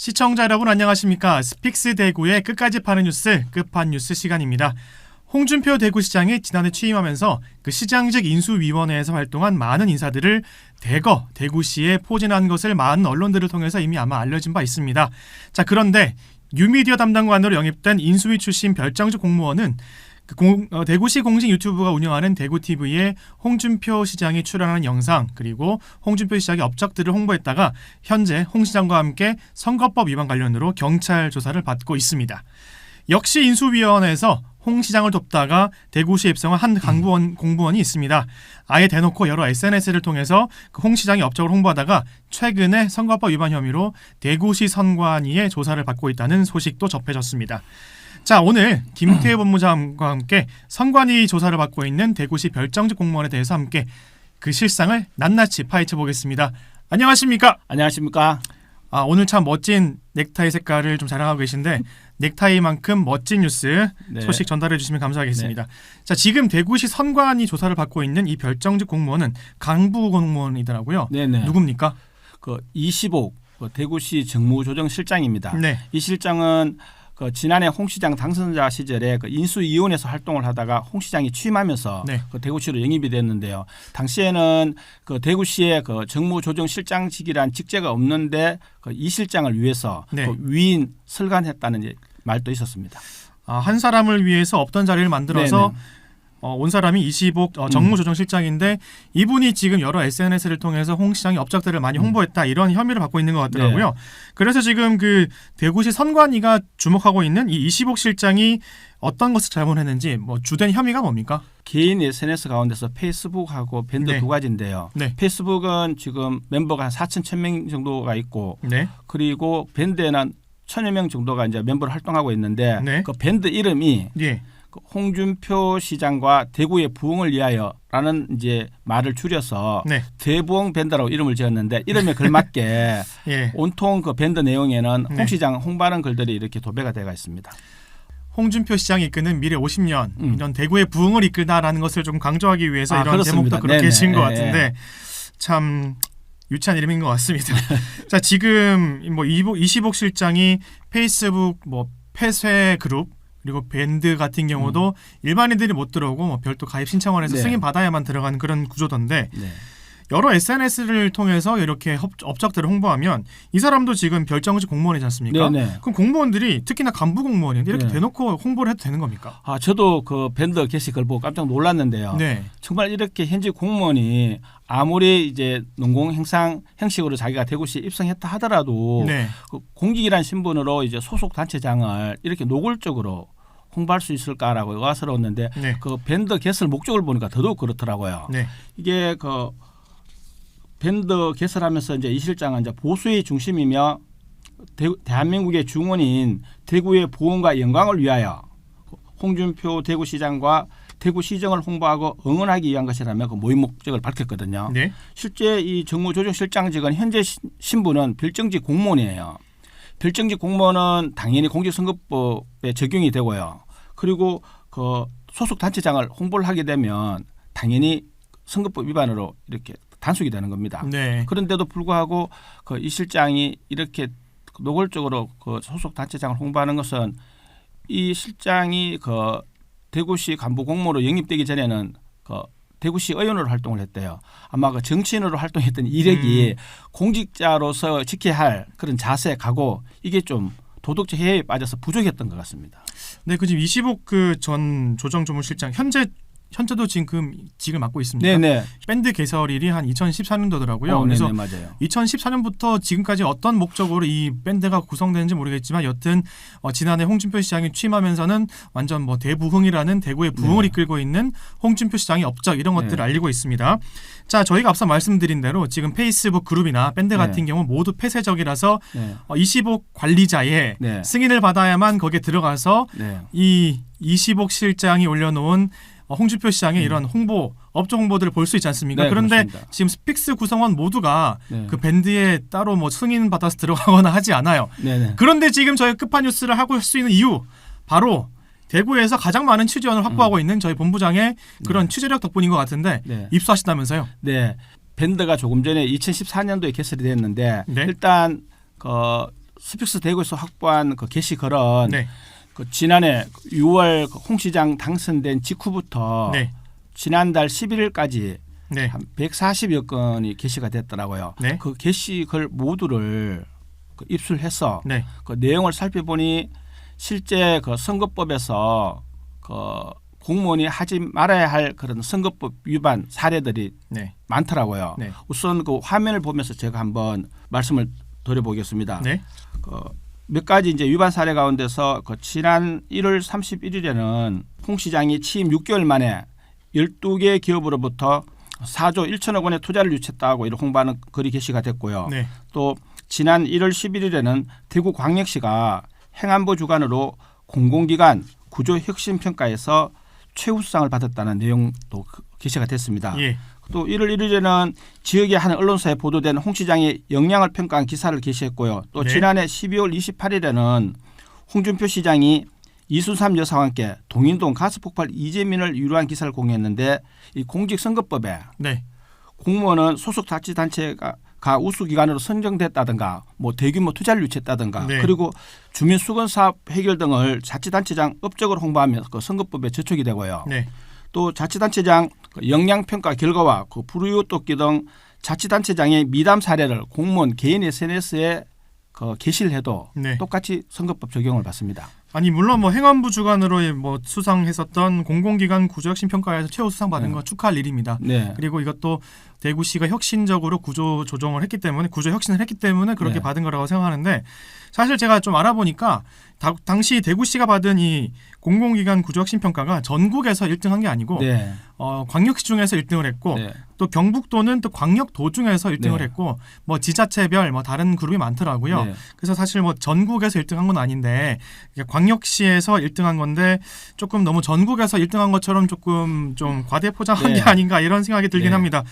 시청자 여러분 안녕하십니까? 스픽스 대구의 끝까지 파는 뉴스 끝판 뉴스 시간입니다. 홍준표 대구시장이 지난해 취임하면서 그 시장직 인수위원회에서 활동한 많은 인사들을 대거 대구시에 포진한 것을 많은 언론들을 통해서 이미 아마 알려진 바 있습니다. 자, 그런데 뉴미디어 담당관으로 영입된 인수위 출신 별장직 공무원은 대구시 공식 유튜브가 운영하는 대구TV에 홍준표 시장이 출연하는 영상 그리고 홍준표 시장의 업적들을 홍보했다가 현재 홍 시장과 함께 선거법 위반 관련으로 경찰 조사를 받고 있습니다. 역시 인수위원회에서 홍 시장을 돕다가 대구시에 입성한 한 공무원이 있습니다. 아예 대놓고 여러 SNS를 통해서 홍 시장의 업적을 홍보하다가 최근에 선거법 위반 혐의로 대구시 선관위의 조사를 받고 있다는 소식도 접해졌습니다. 자, 오늘 김태우 법무장관과 함께 선관위 조사를 받고 있는 대구시 별정직 공무원에 대해서 함께 그 실상을 낱낱이 파헤쳐 보겠습니다. 안녕하십니까? 안녕하십니까? 오늘 참 멋진 넥타이 색깔을 좀 자랑하고 계신데 넥타이만큼 멋진 뉴스 소식 전달해 주시면 감사하겠습니다. 네. 자, 지금 대구시 선관위 조사를 받고 있는 이 별정직 공무원은 간부 공무원이더라고요. 네네. 누굽니까? 25 대구시 정무조정실장입니다. 네. 이 실장은 지난해 홍 시장 당선자 시절에 인수위원회에서 활동을 하다가 홍 시장이 취임하면서 네. 대구시로 영입이 됐는데요. 당시에는 대구시의 정무조정실장직이란 직제가 없는데 이 실장을 위해서 네. 위인 설간했다는 말도 있었습니다. 한 사람을 위해서 없던 자리를 만들어서 온 사람이 이시복 정무조정실장인데 이분이 지금 여러 SNS를 통해서 홍 시장의 업적들을 많이 홍보했다 이런 혐의를 받고 있는 것 같더라고요. 네. 그래서 지금 대구시 선관위가 주목하고 있는 이 이시복 실장이 어떤 것을 잘못했는지 주된 혐의가 뭡니까? 개인 SNS 가운데서 페이스북하고 밴드 두 가지인데요. 네. 페이스북은 지금 멤버가 한 4,100명 정도가 있고 그리고 밴드에는 1,000여 명 정도가 이제 멤버로 활동하고 있는데 그 밴드 이름이 홍준표 시장과 대구의 부흥을 위하여라는 이제 말을 줄여서 대부흥 밴드라고 이름을 지었는데 이름에 걸맞게 온통 그 밴드 내용에는 홍 시장 홍보하는 글들이 이렇게 도배가 되어 있습니다. 홍준표 시장이 이끄는 미래 50년 이런 대구의 부흥을 이끌다라는 것을 좀 강조하기 위해서 이런 그렇습니다. 제목도 그렇게 지은 것 같은데 참 유치한 이름인 것 같습니다. 자, 지금 이시복 실장이 페이스북 폐쇄 그룹 그리고 밴드 같은 경우도 일반인들이 못 들어오고 별도 가입 신청을 해서 승인 받아야만 들어가는 그런 구조던데 여러 SNS를 통해서 이렇게 업적들을 홍보하면 이 사람도 지금 별정직 공무원이지 않습니까? 그럼 공무원들이 특히나 간부 공무원이 이렇게 대놓고 홍보를 해도 되는 겁니까? 저도 그 밴드 게시글 보고 깜짝 놀랐는데요. 정말 이렇게 현직 공무원이 아무리 이제 농공 형식으로 자기가 대구시에 입성했다 하더라도 공직이란 신분으로 이제 소속 단체장을 이렇게 노골적으로 홍보할 수 있을까라고 의아스러웠는데 그 밴드 개설 목적을 보니까 더더욱 그렇더라고요. 이게 밴드 개설하면서 이제 이 실장은 이제 보수의 중심이며 대한민국의 중원인 대구의 부흥과 영광을 위하여 홍준표 대구시장과 대구시정을 홍보하고 응원하기 위한 것이라며 그 모임 목적을 밝혔거든요. 실제 이 정무조정실장직은 현재 신분은 별정직 공무원이에요. 별정직 공무원은 당연히 공직선거법에 적용이 되고요. 그리고 그 소속 단체장을 홍보를 하게 되면 당연히 선거법 위반으로 이렇게 단속이 되는 겁니다. 그런데도 불구하고 이 실장이 이렇게 노골적으로 그 소속 단체장을 홍보하는 것은 이 실장이 대구시 간부 공무원으로 영입되기 전에는 대구시 의원으로 활동을 했대요. 아마 정치인으로 활동했던 이력이 공직자로서 지켜야 할 그런 자세, 각오 이게 좀 도덕적 해에 빠져서 부족했던 것 같습니다. 네, 지금 이시복 전 조정조무실장 현재도 지금 직을 맡고 있습니다. 밴드 개설일이 한 2014년도더라고요. 그래서 맞아요. 2014년부터 지금까지 어떤 목적으로 이 밴드가 구성되는지 모르겠지만 여튼 지난해 홍준표 시장이 취임하면서는 완전 대부흥이라는 대구의 부흥을 이끌고 있는 홍준표 시장의 업적 이런 것들을 알리고 있습니다. 자, 저희가 앞서 말씀드린 대로 지금 페이스북 그룹이나 밴드 같은 경우 모두 폐쇄적이라서 이시복 관리자의 승인을 받아야만 거기에 들어가서 이 이시복 실장이 올려놓은 홍준표 시장의 이런 업종 홍보들을 볼 수 있지 않습니까? 그런데 그렇습니다. 지금 스픽스 구성원 모두가 그 밴드에 따로 승인 받아서 들어가거나 하지 않아요. 그런데 지금 저희 끝판 뉴스를 하고 할 수 있는 이유 바로 대구에서 가장 많은 취재원을 확보하고 있는 저희 본부장의 그런 취재력 덕분인 것 같은데 입수하신다면서요? 밴드가 조금 전에 2014년도에 개설이 됐는데 일단 스픽스 대구에서 확보한 그 게시글은 네. 그 지난해 6월 홍 시장 당선된 직후부터 네. 지난달 11일까지 네. 한 140여 건이 게시가 됐더라고요. 네. 그 게시글 모두를 그 입술해서 네. 그 내용을 살펴보니 실제 그 선거법에서 그 공무원이 하지 말아야 할 그런 선거법 위반 사례들이 네. 많더라고요. 네. 우선 그 화면을 보면서 제가 한번 말씀을 드려보겠습니다. 네. 몇 가지 이제 위반 사례 가운데서 그 지난 1월 31일에는 홍 시장이 취임 6개월 만에 12개 기업으로부터 4조 1천억 원의 투자를 유치했다고 이렇게 홍보하는 글이 게시가 됐고요. 네. 또 지난 1월 11일에는 대구광역시가 행안부 주관으로 공공기관 구조혁신평가에서 최우수상을 받았다는 내용도 게시가 됐습니다. 예. 또 1월 1일에는 지역의 한 언론사에 보도된 홍 시장의 역량을 평가한 기사를 게시했고요. 또 네. 지난해 12월 28일에는 홍준표 시장이 이순삼 여사와 함께 동인동 가스폭발 이재민을 유료한 기사를 공유했는데 이 공직선거법에 네. 공무원은 소속 자치단체가 우수기관으로 선정됐다든가 뭐 대규모 투자를 유치했다든가 네. 그리고 주민수건사업 해결 등을 자치단체장 업적으로 홍보하며 그 선거법에 저촉이 되고요. 네. 또 자치단체장 역량평가 결과와 그 불우이웃 돕기 등 자치단체장의 미담 사례를 공무원 개인 SNS에 그 게시를 해도 네. 똑같이 선거법 적용을 받습니다. 아니 물론 뭐 행안부 주관으로 뭐 수상했었던 공공기관 구조혁신평가에서 최우 수상 받은 네. 건 축하할 일입니다. 네. 그리고 이것도 대구시가 혁신적으로 구조 조정을 했기 때문에 구조 혁신을 했기 때문에 그렇게 네. 받은 거라고 생각하는데 사실 제가 좀 알아보니까 당시 대구시가 받은 이 공공기관 구조혁신평가가 전국에서 1등한 게 아니고 네. 광역시 중에서 1등을 했고 네. 또 경북도는 또 광역도 중에서 1등을 네. 했고 뭐 지자체별 뭐 다른 그룹이 많더라고요. 네. 그래서 사실 뭐 전국에서 1등한 건 아닌데 광역시에서 1등한 건데 조금 너무 전국에서 1등한 것처럼 조금 좀 과대 포장한 네. 게 아닌가 이런 생각이 들긴 네. 합니다.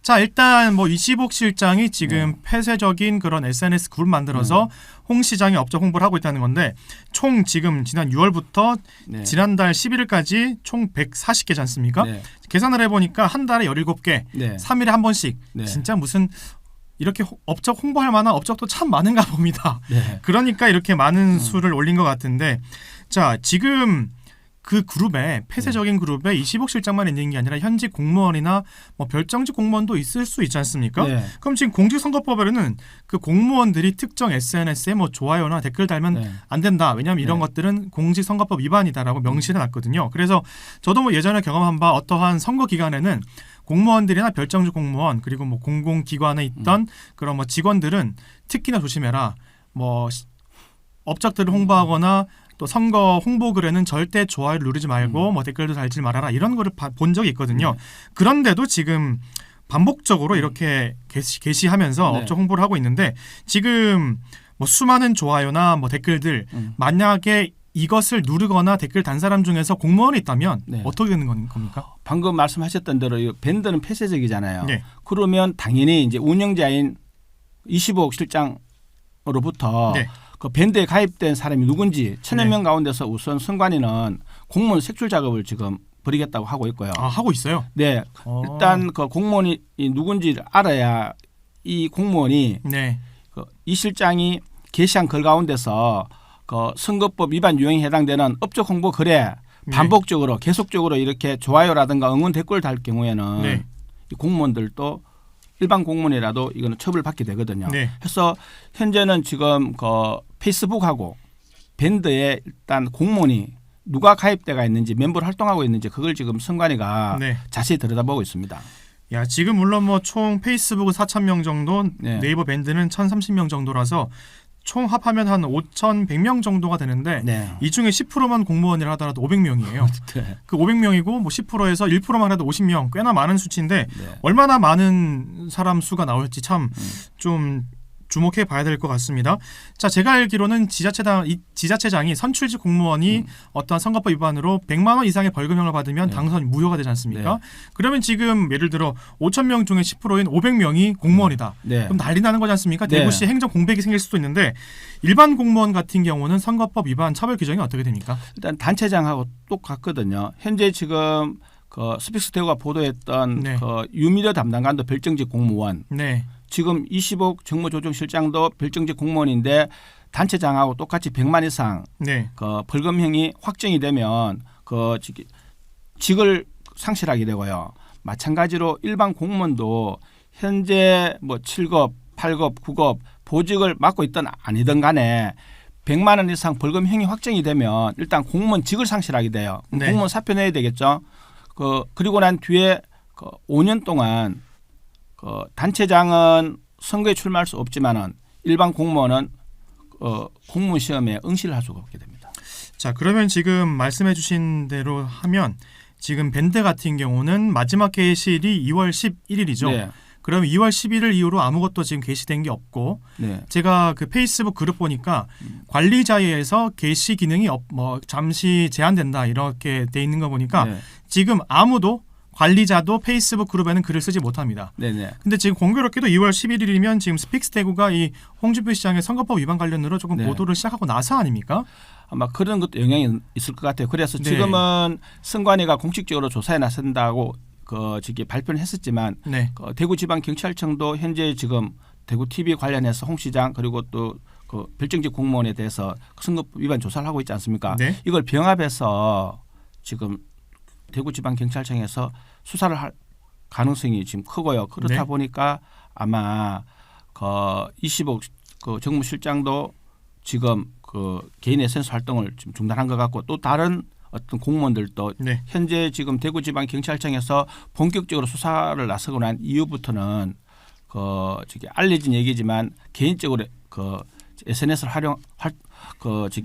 자 일단 뭐 이시복 실장이 지금 폐쇄적인 그런 SNS 그룹 만들어서 홍 시장의 업적 홍보를 하고 있다는 건데 총 지금 지난 6월부터 네. 지난달 11일까지 총 140개지 않습니까? 네. 계산을 해보니까 한 달에 17개, 네. 3일에 한 번씩 네. 진짜 무슨 이렇게 업적 홍보할 만한 업적도 참 많은가 봅니다. 네. 그러니까 이렇게 많은 수를 올린 것 같은데 자 지금 그 그룹에 폐쇄적인 그룹에 이시복 실장만 있는 게 아니라 현직 공무원이나 뭐 별정직 공무원도 있을 수 있지 않습니까? 네. 그럼 지금 공직선거법에는 그 공무원들이 특정 SNS에 뭐 좋아요나 댓글 달면 네. 안 된다. 왜냐하면 이런 네. 것들은 공직선거법 위반이다라고 명시해 놨거든요. 그래서 저도 뭐 예전에 경험한 바 어떠한 선거 기간에는 공무원들이나 별정직 공무원 그리고 뭐 공공기관에 있던 그런 뭐 직원들은 특히나 조심해라. 뭐 업적들을 홍보하거나 또 선거 홍보글에는 절대 좋아요를 누르지 말고 뭐 댓글도 달지 말아라 이런 거를 본 적이 있거든요. 그런데도 지금 반복적으로 이렇게 게시하면서 네. 업적 홍보를 하고 있는데 지금 뭐 수많은 좋아요나 뭐 댓글들 만약에 이것을 누르거나 댓글 단 사람 중에서 공무원이 있다면 네. 어떻게 되는 겁니까? 방금 말씀하셨던 대로 이 밴드는 폐쇄적이잖아요. 네. 그러면 당연히 이제 운영자인 이시복 실장으로부터 네. 그 밴드에 가입된 사람이 누군지 1,000여 네. 명 가운데서 우선 선관위는 공무원 색출 작업을 지금 벌이겠다고 하고 있고요. 아 하고 있어요. 네, 일단 그 공무원이 누군지를 알아야 이 공무원이 네. 이 실장이 게시한 글 가운데서 그 선거법 위반 유형에 해당되는 업적 홍보 글에 반복적으로 계속적으로 이렇게 좋아요라든가 응원 댓글 달 경우에는 네. 이 공무원들도 일반 공무원이라도 이거는 처벌을 받게 되거든요. 네. 그래서 현재는 지금 그 페이스북하고 밴드에 일단 공무원이 누가 가입돼가 있는지 멤버로 활동하고 있는지 그걸 지금 선관위가 네. 자세히 들여다보고 있습니다. 야 지금 물론 뭐 총 페이스북은 4,000명 정도, 네. 네이버 밴드는 1,030명 정도라서 총 합하면 한 5,100명 정도가 되는데 네. 이 중에 10%만 공무원이라 하더라도 500명이에요. 네. 그 500명이고 뭐 10%에서 1%만 해도 50명 꽤나 많은 수치인데 네. 얼마나 많은 사람 수가 나올지 참 좀 주목해 봐야 될 것 같습니다. 자, 제가 알기로는 지자체장이 선출직 공무원이 어떠한 선거법 위반으로 100만 원 이상의 벌금형을 받으면 네. 당선이 무효가 되지 않습니까? 네. 그러면 지금 예를 들어 5,000명 중에 10%인 500명이 공무원이다. 네. 그럼 난리 나는 거지 않습니까? 네. 대구시 행정 공백이 생길 수도 있는데 일반 공무원 같은 경우는 선거법 위반 처벌 규정이 어떻게 됩니까? 일단 단체장하고 똑같거든요. 현재 지금 그 스픽스 대구가 보도했던 네. 그 유미려 담당관도 별정직 공무원, 네. 지금 이시복 정무조정실장도 별정직 공무원인데 단체장하고 똑같이 100만 이상 네. 그 벌금형이 확정이 되면 그 직을 상실하게 되고요. 마찬가지로 일반 공무원도 현재 뭐 7급, 8급, 9급 보직을 맡고 있든 아니든 간에 100만 원 이상 벌금형이 확정이 되면 일단 공무원 직을 상실하게 돼요. 네. 공무원 사표 내야 되겠죠. 그리고 난 뒤에 5년 동안 단체장은 선거에 출마할 수 없지만은 일반 공무원은 공무원 시험에 응시를 할 수가 없게 됩니다. 자, 그러면 지금 말씀해 주신 대로 하면 지금 밴드 같은 경우는 마지막 게시일이 2월 11일이죠. 네. 그럼 2월 11일 이후로 아무것도 지금 게시된 게 없고 네. 제가 그 페이스북 그룹 보니까 관리자에서 게시 기능이 뭐 잠시 제한된다 이렇게 돼 있는 거 보니까 네. 지금 아무도 관리자도 페이스북 그룹에는 글을 쓰지 못합니다. 네네. 근데 지금 공교롭게도 2월 11일이면 지금 스픽스 대구가 이 홍준표 시장의 선거법 위반 관련으로 조금 네. 보도를 시작하고 나서 아닙니까? 아마 그런 것도 영향이 있을 것 같아요. 그래서 네. 지금은 선관위가 공식적으로 조사에 나선다고 저기 발표를 했었지만 네. 대구지방경찰청도 현재 지금 대구 TV 관련해서 홍 시장 그리고 또 그 별정직 공무원에 대해서 선거법 위반 조사를 하고 있지 않습니까? 네. 이걸 병합해서 지금 대구지방경찰청에서 수사를 할 가능성이 지금 크고요. 그렇다 네. 보니까 아마 25 정무실장도 지금 개인 SNS 활동을 지금 중단한 것 같고 또 다른 어떤 공무원들도 네. 현재 지금 대구지방경찰청에서 본격적으로 수사를 나서고 난 이후부터는 저기 알려진 얘기지만 개인적으로 SNS를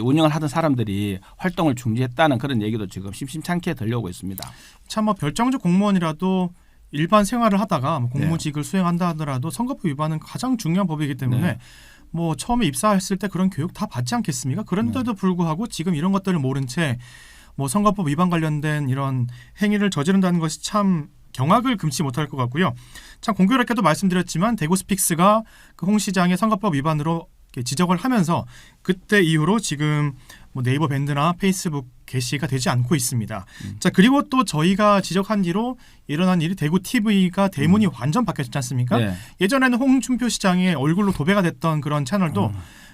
운영을 하던 사람들이 활동을 중지했다는 그런 얘기도 지금 심심찮게 들려오고 있습니다. 참 뭐 별정직 공무원이라도 일반 생활을 하다가 뭐 공무직을 수행한다 하더라도 선거법 위반은 가장 중요한 법이기 때문에 네. 뭐 처음에 입사했을 때 그런 교육 다 받지 않겠습니까? 그런데도 불구하고 지금 이런 것들을 모른 채 뭐 선거법 위반 관련된 이런 행위를 저지른다는 것이 참 경악을 금치 못할 것 같고요. 참 공교롭게도 말씀드렸지만 대구 스픽스가 그 홍 시장의 선거법 위반으로 이렇게 지적을 하면서 그때 이후로 지금 뭐 네이버 밴드나 페이스북 게시가 되지 않고 있습니다. 자, 그리고 또 저희가 지적한 뒤로 일어난 일이 대구 TV가 대문이 완전 바뀌었지 않습니까? 네. 예전에는 홍준표 시장의 얼굴로 도배가 됐던 그런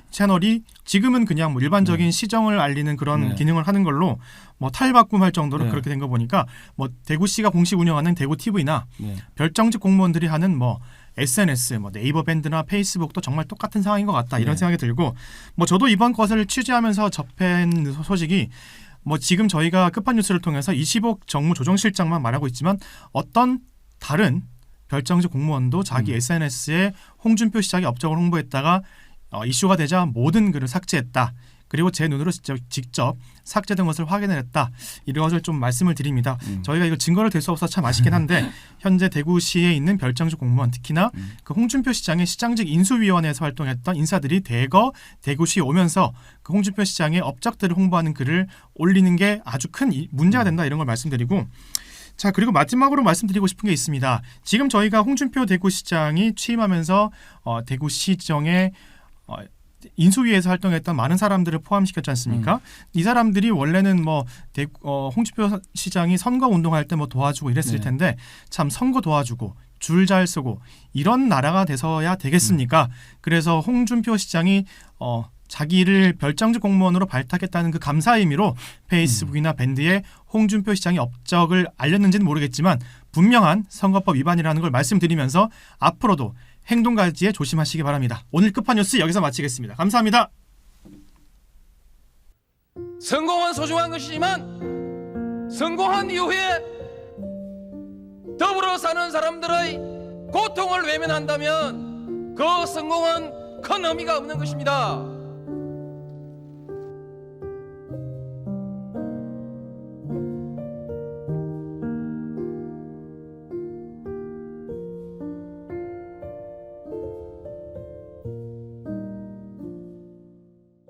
채널이 지금은 그냥 뭐 일반적인 시정을 알리는 그런 네. 기능을 하는 걸로 뭐 탈바꿈할 정도로 네. 그렇게 된 거 보니까 뭐 대구시가 공식 운영하는 대구 TV나 네. 별정직 공무원들이 하는 뭐 SNS, 뭐 네이버 밴드나 페이스북도 정말 똑같은 상황인 것 같다 이런 네. 생각이 들고 뭐 저도 이번 것을 취재하면서 접한 소식이 뭐 지금 저희가 끝판뉴스를 통해서 이시복 정무조정실장만 말하고 있지만 어떤 다른 별정직 공무원도 자기 SNS에 홍준표 시장의 업적을 홍보했다가 이슈가 되자 모든 글을 삭제했다. 그리고 제 눈으로 직접 삭제된 것을 확인을 했다. 이런 것을 좀 말씀을 드립니다. 저희가 이거 증거를 댈 수 없어서 참 아쉽긴 한데 현재 대구시에 있는 별정직 공무원 특히나 그 홍준표 시장의 시장직 인수위원회에서 활동했던 인사들이 대거 대구시에 오면서 그 홍준표 시장의 업적들을 홍보하는 글을 올리는 게 아주 큰 문제가 된다 이런 걸 말씀드리고 자, 그리고 마지막으로 말씀드리고 싶은 게 있습니다. 지금 저희가 홍준표 대구시장이 취임하면서 대구시정에 인수위에서 활동했던 많은 사람들을 포함시켰지 않습니까? 이 사람들이 원래는 뭐 홍준표 시장이 선거 운동할 때 뭐 도와주고 이랬을 텐데 참 선거 도와주고 줄 잘 서고 이런 나라가 돼서야 되겠습니까? 그래서 홍준표 시장이 자기를 별정직 공무원으로 발탁했다는 그 감사의 의미로 페이스북이나 밴드에 홍준표 시장의 업적을 알렸는지는 모르겠지만 분명한 선거법 위반이라는 걸 말씀드리면서 앞으로도 행동가지에 조심하시기 바랍니다. 오늘 끝판뉴스 여기서 마치겠습니다. 감사합니다. 성공은 소중한 것이지만 성공한 이후에 더불어 사는 사람들의 고통을 외면한다면 그 성공은 큰 의미가 없는 것입니다.